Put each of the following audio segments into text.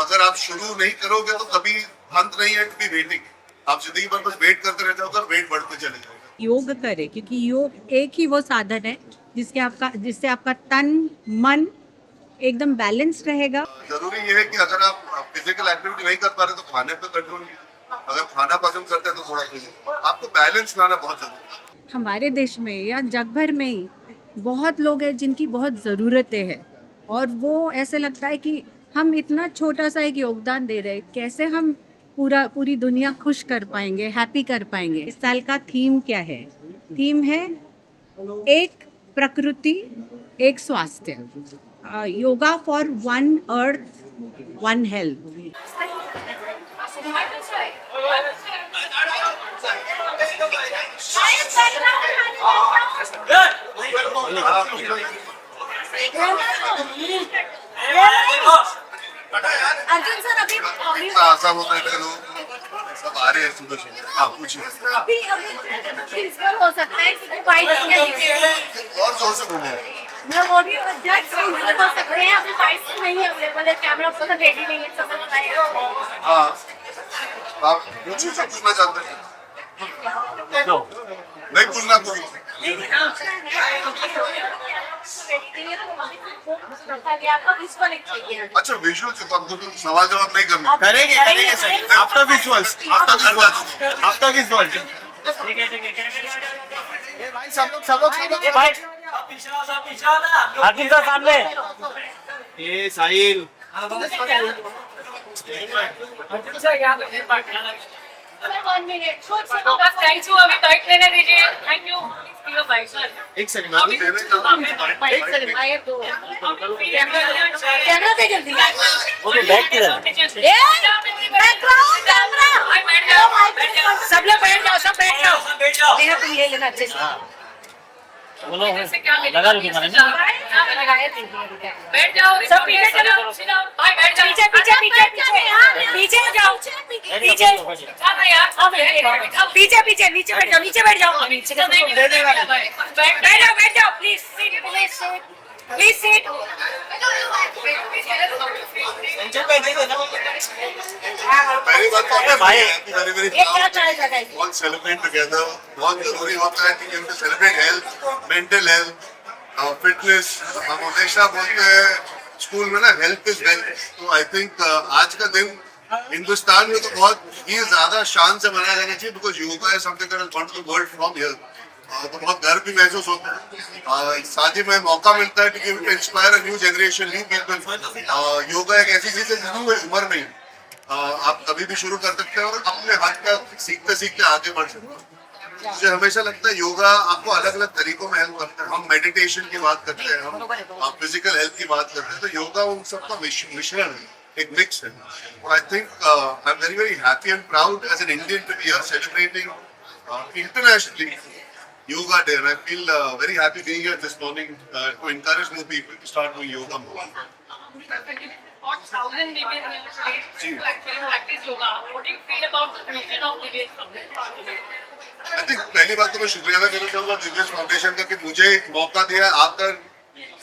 अगर आप शुरू नहीं करोगे तो कभी अंत नहीं है, टू बी वेटिंग। आप जिंदगी भर बस वेट करते रह जाओगे और वेट बढ़ते चले जाओगे। योग करें, क्योंकि योग एक ही वो साधन है जिससे आपका तन मन एकदम बैलेंस रहेगा। जरूरी ये है कि अगर आप फिजिकल एक्टिविटी नहीं कर पा रहे तो खाने पे कंट्रोल, अगर खाना पसंद करते हैं तो थोड़ा फिजिकल, आपको बैलेंस लाना बहुत जरूरी है। हमारे देश में या जग भर में ही बहुत लोग हैं जिनकी बहुत ज़रूरतें हैं, और वो ऐसे लगता है कि हम इतना छोटा सा एक योगदान दे रहे हैं, कैसे हम पूरी दुनिया खुश कर पाएंगे, हैप्पी कर पाएंगे। इस साल का थीम क्या है? थीम है एक प्रकृति, एक स्वास्थ्य, yoga for one earth, one health. Arjun sir अभी आसान होता है कि लोग सब आ रहे हैं सुबह सुबह। हाँ पूछिए। अभी अभी प्रिंसिपल हो सकता है क्योंकि वाइट और जोर से बोलिए। मतलब वो भी जज प्रिंसिपल हो सकते हैं। अभी वाइट नहीं अवेलेबल है, कैमरा पर रेडी नहीं है, समझ पाएगा। हाँ आप पूछिए, सब पूछना चाहते हैं? नहीं पूछना तो अच्छा विजुअल से तो आपको तो सवाल जवाब नहीं करना। करेंगे सर। आफ्टर विजुअल्स ये भाई सब लोग ये भाई अर्जुन सर सामने। ये साहिल थैंक यू। अभी बाइक लेने दीजिए। Thank you. एक सेकंड कैमरा पे जल्दी। वो तो बैठ के सब लोग बैठ जाओ, सब बैठ जाओ। मेरा तो ये लेना अच्छे से। बोलो लगा लो तुम्हारे ना। बैठ जाओ, सब पीछे चलो। भाई बैठ जाओ। पीछे पीछे पीछे पीछे पीछे जाओ। पीछे पीछे पीछे नीचे बैठ जाओ, नीचे बैठ जाओ। बैठ जाओ प्लीज। Please seat. पहली बात तो भाई बहुत सेलिब्रेट टुगेदर। बहुत जरूरी होता है कि हम celebrate health, mental health, fitness. हम हमेशा बोलते हैं स्कूल में ना, हेल्थ इज वेल्थ। तो आई थिंक आज का दिन हिंदुस्तान में तो बहुत ही ज्यादा शान से मनाया जाना चाहिए, बिकॉज योगा है something that is gone to the world from here. तो बहुत गर्व भी महसूस होता है। साथ ही में मौका मिलता है कि inspire new generation, new people. Yoga एक ऐसी चीज है जिसमें कोई उम्र नहीं, आप कभी भी शुरू कर सकते हैं और अपने हाथ का सीखते सीखते आगे बढ़ सकते हैं। मुझे हमेशा लगता है योगा आपको अलग अलग तरीकों में हेल्प करता है। हम मेडिटेशन की बात करते हैं, हम फिजिकल हेल्थ की बात करते हैं, तो योगा उन सबका मिश्रण है, एक मिक्स है। I think I am very very happy and proud as an Indian to be celebrating internationally Yoga Day, and I feel very happy being here this morning to encourage more people to start doing yoga more. I think पहली बात तो मैं शुक्रिया अदा करना चाहूँगा दिव्यस foundation का कि मुझे एक मौका दिया आकर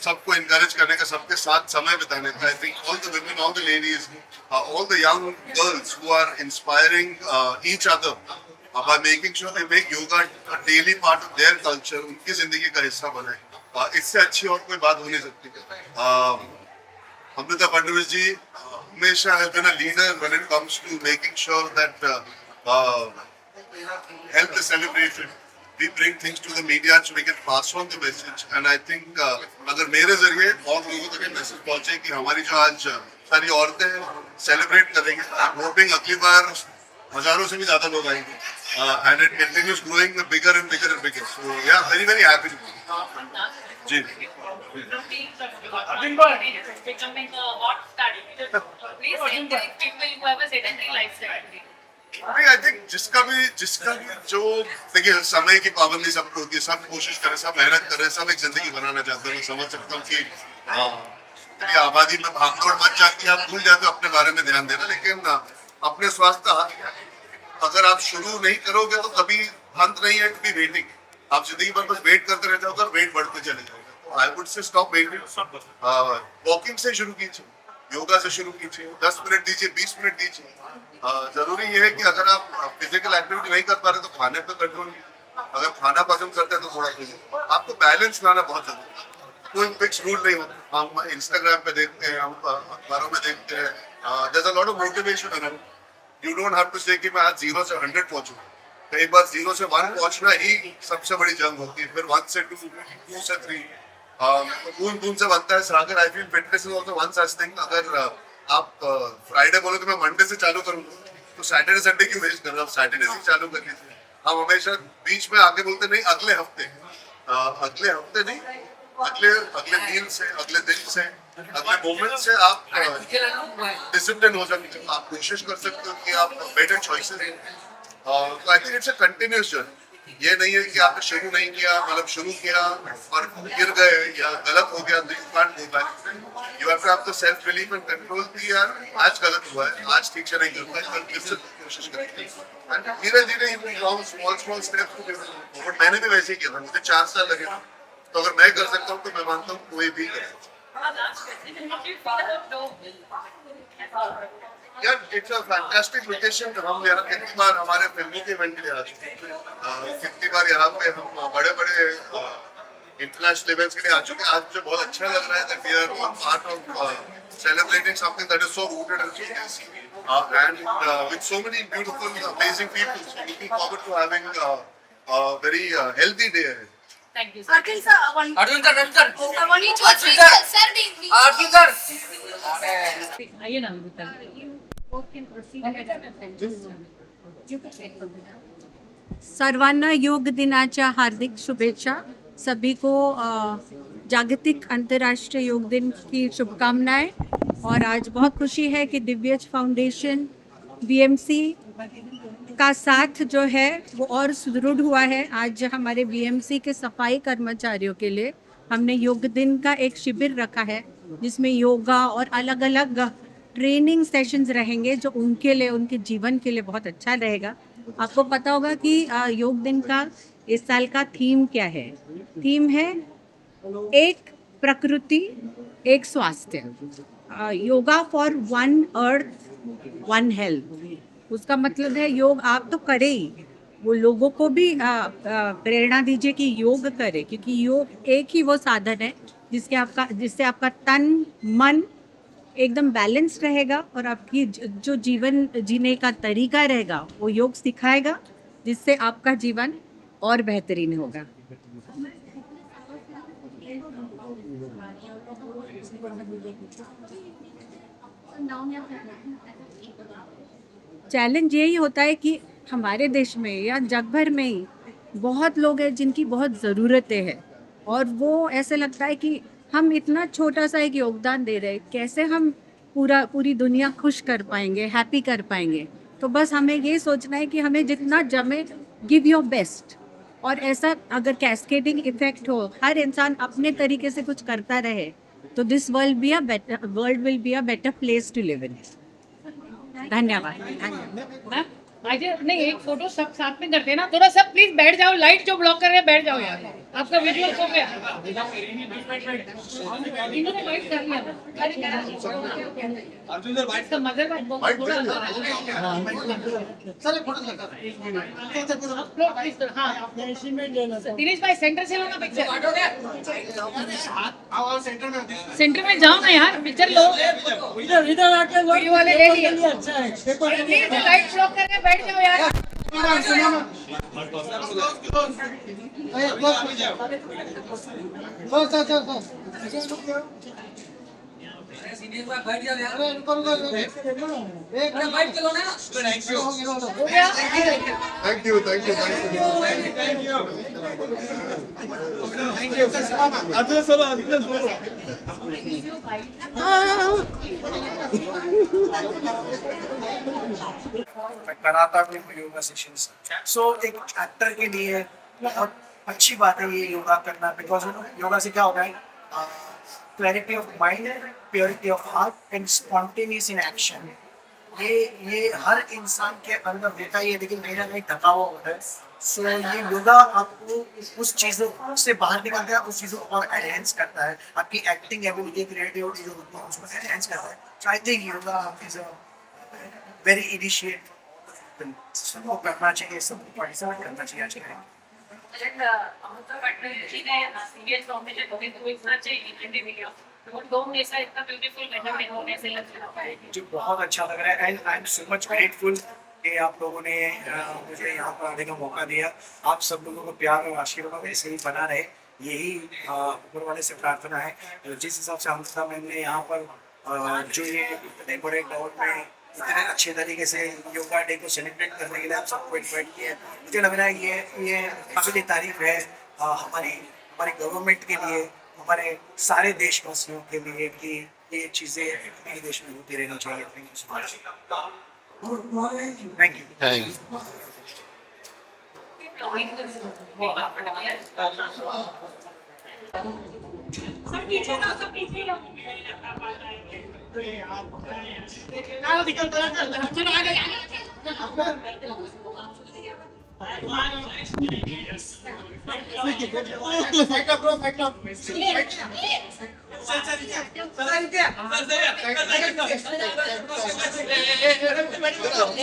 सबको encourage करने का, सबके साथ समय बिताने का। I think all the women, all the ladies, all the young girls who are inspiring each other by making sure they make yoga a daily part of their culture, उनकी जिंदगी का हिस्सा बनाए। इससे अच्छी और कोई बात हो नहीं सकती। अमृता फडणवीस जी हमेशा have been a leader when it comes to making sure that help the celebration. We bring things to the media so we can pass on the message. And I think अगर मेरे जरिए और लोगों तक ये मैसेज पहुंचे कि हमारी जो आज सारी औरतें सेलिब्रेट करेंगे, I'm hoping अगली बार हजारों से भी ज्यादा लोग आएंगे। And it continues growing bigger and bigger and bigger. So yeah, very very happy. Ji. I think जिसका भी जो देखिए समय की पाबंदी सबको होती है, सब कोशिश करें, सब मेहनत करें, सब एक जिंदगी बनाना चाहते हैं। मैं समझ सकता हूँ कि आबादी में भागदौड़ मच जाती है, आप भूल जाते हो अपने बारे में ध्यान देना। लेकिन अपने स्वास्थ्य का अगर आप शुरू नहीं करोगे तो कभी अंत नहीं है, टू बी वेटिंग। आप जिंदगी भर बस वेट करते रह जाओगे और वेट बढ़ते चले जाओगे। I would say stop waiting, walking से शुरू कीजिए। योगा से शुरू कीजिए, 10 मिनट दीजिए, 20 मिनट दीजिए। जरूरी ये है कि अगर आप फिजिकल एक्टिविटी नहीं कर पा रहे तो खाने पर कंट्रोल, अगर खाना पसंद करते हैं तो थोड़ा कीजिए। आपको बैलेंस लाना बहुत जरूरी है, कोई फिक्स रूल नहीं होता। हम इंस्टाग्राम पे देखते हैं, हम अखबारों में देखते हैं, there's a lot of motivation around. You don't have to say कि मैं आज 0 से 100 पहुंचूं। कई बार 0 से 1 पहुंचना ही सबसे बड़ी जंग होती है, फिर 1 से 2, 2 से 3, बूंद बूंद से बनता है सागर। I feel fitness is also one such thing. अगर आप फ्राइडे बोलो तो मैं मंडे से चालू करूंगा, तो सैटरडे संडे क्यों वेस्ट कर रहे हो? आप सैटरडे से चालू कर लीजिए। हम हमेशा बीच में आके बोलते नहीं, अगले हफ्ते नहीं, अगले अगले मील से, अगले दिन से, अगले मोमेंट से आप डिसिप्लिन हो सकते हो। आप कोशिश कर सकते हो कि आप बेटर चॉइसेस। तो I think it's a continuous journey. ये नहीं है कि आपने शुरू नहीं किया, मतलब शुरू किया और गिर गए या गलत हो गया, you have to have the self belief and control कि यार आज गलत हुआ है, आज ठीक से नहीं कर पाए, कल फिर से कोशिश करेंगे। एंड धीरे-धीरे स्मॉल स्टेप्स। और मैंने भी वैसे ही किया था, मुझे 4 साल लगे थे। तो अगर मैं कर सकता हूँ तो मैं मानता हूँ कोई भी कर सकता है। यार इट्स अ फैंटास्टिक लोकेशन। हम यहाँ कितनी बार हमारे फिल्मों के इवेंट के लिए आ चुके हैं, कितनी बार यहाँ पे हम बड़े बड़े इंटरनेशनल इवेंट्स के लिए आ चुके हैं। आज मुझे बहुत अच्छा लग रहा है that we are one part of celebrating something that is so rooted and so and with so many beautiful, amazing people. So looking forward to having a very healthy day ahead. Thank you. Arjun sir, one. Arjun sir, आइए ना अमृता। सर्वांना योग दिनाच्या हार्दिक शुभेच्छा। सभी को जागतिक अंतर्राष्ट्रीय योग दिन की शुभकामनाएं। और आज बहुत खुशी है कि दिव्यज फाउंडेशन बीएमसी का साथ जो है वो और सुदृढ़ हुआ है। आज हमारे बीएमसी के सफाई कर्मचारियों के लिए हमने योग दिन का एक शिविर रखा है, जिसमें योगा और अलग अलग ट्रेनिंग सेशंस रहेंगे, जो उनके लिए, उनके जीवन के लिए बहुत अच्छा रहेगा। आपको पता होगा कि योग दिन का इस साल का थीम क्या है? थीम है एक प्रकृति एक स्वास्थ्य, yoga for one earth one health. उसका मतलब है योग आप तो करें ही, वो लोगों को भी प्रेरणा दीजिए कि योग करें, क्योंकि योग एक ही वो साधन है जिससे आपका तन मन एकदम बैलेंस रहेगा और आपकी जो जीवन जीने का तरीका रहेगा वो योग सिखाएगा, जिससे आपका जीवन और बेहतरीन होगा। चैलेंज यही होता है कि हमारे देश में या जग भर में ही बहुत लोग हैं जिनकी बहुत ज़रूरतें हैं, और वो ऐसे लगता है कि हम इतना छोटा सा एक योगदान दे रहे हैं, कैसे हम पूरी दुनिया खुश कर पाएंगे, हैप्पी कर पाएंगे। तो बस हमें ये सोचना है कि हमें जितना जमे, गिव योर बेस्ट। और ऐसा अगर कैस्केडिंग इफेक्ट हो, हर इंसान अपने तरीके से कुछ करता रहे, तो this world will be a better place to live in. धन्यवाद। आज नहीं, एक फोटो सब साथ में करते हैं ना, थोड़ा सब प्लीज बैठ जाओ, लाइट जो ब्लॉक कर रहे हैं बैठ जाओ यार, आपका विजुअल हो गया। इन्होंने लाइट कर लिया। अर्जुन सर वाइट इसका मदर दिनेश भाई सेंटर से लो ना पिक्चर। सेंटर में जाओ ना यार, पिक्चर लो। इधर आके वीडियो वाले ले लिए। अच्छा है। प्लीज लाइट ब्लॉक करके बैठ जाओ यार। हो गया। Thank you. Arjun sir, Arjun sir. मैं कराता भी हूँ योगा सेशंस। सो एक एक्टर के लिए बहुत अच्छी बात है ये योगा करना, बिकॉज योगा से क्या होता है, clarity of mind, purity of heart and spontaneous in action. ये हर इंसान के अंदर होता ही है, लेकिन कहीं ना कहीं ढका हुआ होता है। सो ये योगा आपको उस चीज़ों से बाहर निकलता है, उस चीज़ों को और एनहेंस करता है, आपकी एक्टिंग एबिलिटी, क्रिएटिविटी जो होती है उसको एनहेंस करता है। So I think yoga is a very initiate, सबको करना चाहिए, सबको पार्टिसिपेट करना चाहिए आज के टाइम में। And अमृता पटनायक ने सीरियस कॉम्बिनेशन होगी तो इतना चाहिए हिंदी वीडियो तो दो में ऐसा इतना ब्यूटीफुल मेजरमेंट होने से लग रहा है मुझे बहुत अच्छा लग रहा है and I am so much grateful कि आप लोगों ने मुझे यहाँ पर आने का मौका दिया। आप सब लोगों को प्यार और आशीर्वाद ऐसे ही बना रहे, यही ऊपर वाले से प्रार्थना है। जिस हिसाब से अमृता मैम ने यहाँ पर जो ये इतने बड़े दौर में इतने अच्छे तरीके से योगा डे को सेलिब्रेट करने के लिए आप सबको इन्वाइट किया, मुझे लग रहा है ये काबिल तारीफ है हमारी गवर्नमेंट के लिए, हमारे सारे देशवासियों के लिए कि ये चीज़ें अपने देश में होती रहनी चाहिए। Thank you. सब पीछे ना, सब पीछे ना।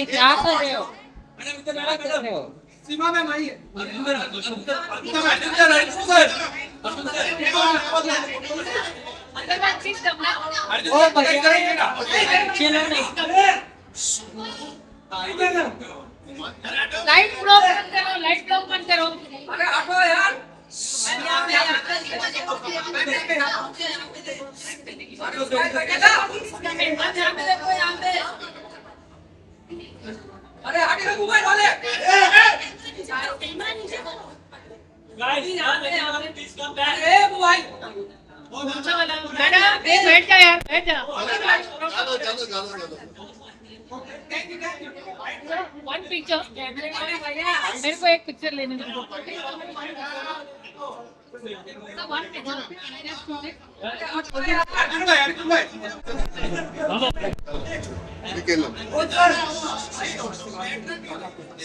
क्या कर रहे हो? सीमा में भाई ओ चलो नहीं लाइट ब्लॉक बंद करो, लाइट ब्लॉक बंद करो। अरे हटो यार अरे हट के मोबाइल वाले ए मोबाइल मैडम बैठ जा यार, बैठ जा। वन पिक्चर मेरे को एक पिक्चर लेने दो। One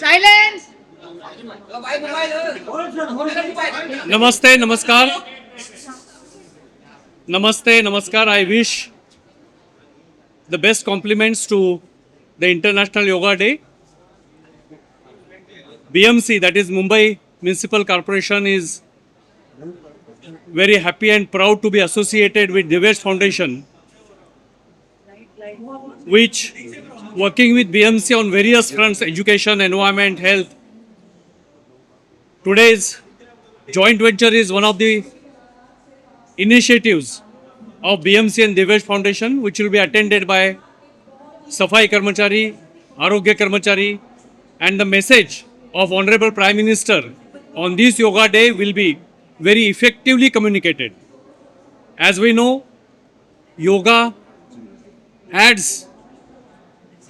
silence. नमस्ते, नमस्कार, namaste, namaskar. I wish the best compliments to the International Yoga Day. BMC, that is Mumbai Municipal Corporation, is very happy and proud to be associated with Devesh Foundation, which working with BMC on various fronts, education, environment, health. Today's joint venture is one of the initiatives of BMC and Devesh Foundation, which will be attended by Safai Karmachari, Arogya Karmachari, and the message of Honorable Prime Minister on this Yoga Day will be very effectively communicated. As we know, yoga adds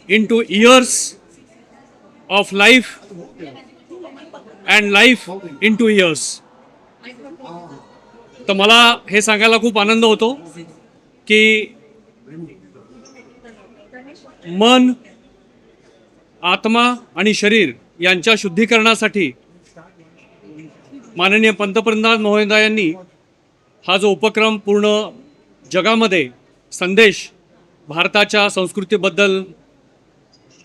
into years of life and life into years. तर मला हे सांगायला खूप आनंद होतो की मन, आत्मा आणि शरीर यांच्या शुद्धीकरणासाठी माननीय पंतप्रधान महोदयांनी हा जो उपक्रम पूर्ण जगामध्ये संदेश भारताच्या संस्कृतीबद्दल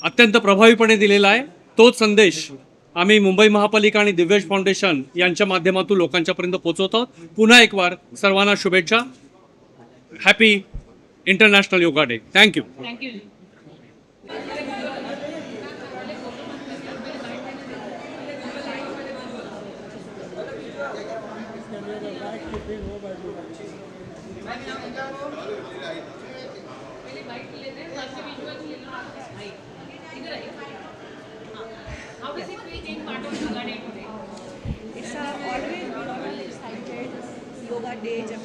अत्यंत प्रभावीपणे दिलेला आहे, तोच संदेश आम्ही मुंबई महापालिका आणि दिव्येश फाउंडेशन यांच्या माध्यमातून लोकांच्यापर्यंत पोहोचवतो। पुन्हा एक बार सर्वांना शुभेच्छा। Happy international yoga day. Thank you. Thank you. It's always been excited yoga day जब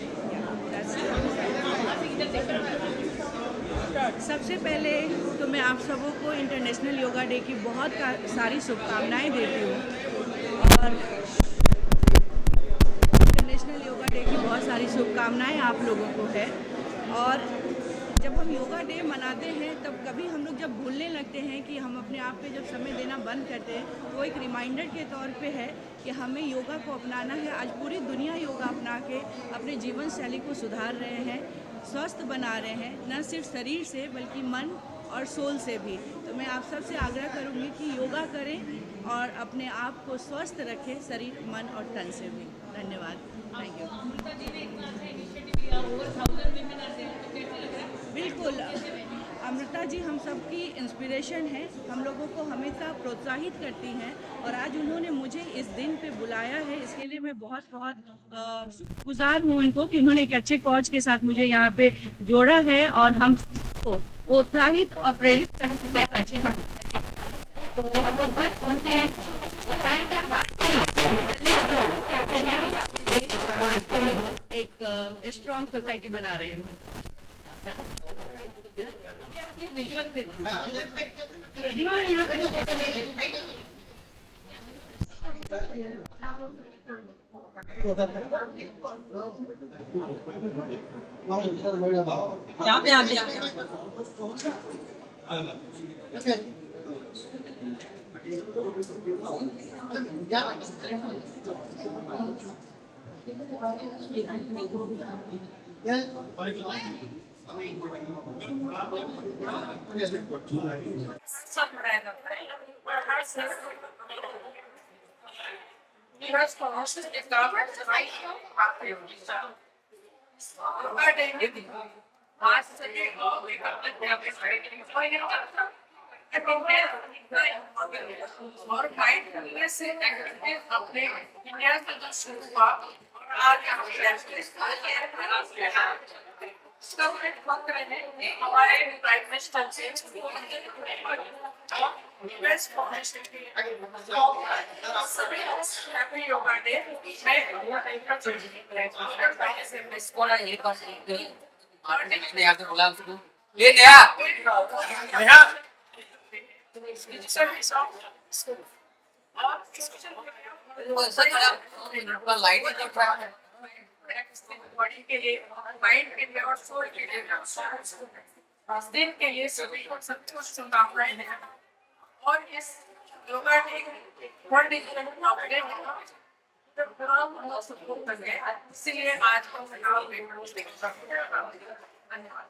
सबसे पहले तो मैं आप सबों को इंटरनेशनल योगा डे की बहुत सारी शुभकामनाएं देती हूँ और इंटरनेशनल योगा डे की बहुत सारी शुभकामनाएं आप लोगों को है। और जब हम योगा डे मनाते हैं तब कभी हम लोग जब भूलने लगते हैं कि हम अपने आप पे जब समय देना बंद करते हैं, तो एक रिमाइंडर के तौर पे है कि हमें योगा को अपनाना है। आज पूरी दुनिया योगा अपना के अपने जीवन शैली को सुधार रहे हैं, स्वस्थ बना रहे हैं, न सिर्फ शरीर से बल्कि मन और सोल से भी। तो मैं आप सबसे आग्रह करूँगी कि योगा करें और अपने आप को स्वस्थ रखें, शरीर, मन और तन से भी। धन्यवाद। Thank you. बिल्कुल, अमृता जी हम सबकी इंस्पिरेशन है, हम लोगों को हमेशा प्रोत्साहित करती हैं और आज उन्होंने मुझे इस दिन पे बुलाया है, इसके लिए मैं बहुत बहुत शुक्रगुजार हूँ उनको कि उन्होंने एक अच्छे कोच के साथ मुझे यहाँ पे जोड़ा है और हम सबको प्रोत्साहित और प्रेरित करने में अच्छे तो हम लोग बस बोलते हैं एक स्ट्रॉन्ग सोसाइटी बना रहे हैं। यहाँ पे सब बनाया जाता है और हर से Because promotion is government right now, last Sunday, we got the campus ready. और माइंड करने से एक्टिविटीज अपने इंडिया के जो शुरू हुआ और आज गवर्नमेंट मंग रहे हैं हमारे प्राइम मिनिस्टर से बेस्ट फाउंडेशन के सभी हैप्पी योगा डे मैं स्कूल ये कर और नया के बोला उसको ले नया लाइट बॉडी के लिए माइंड के लिए और सोल के लिए दिन के लिए सभी को सब कुछ शुभकामनाएं हैं और इस योगा डे वर्ल्ड इसलिए आज को धन्यवाद।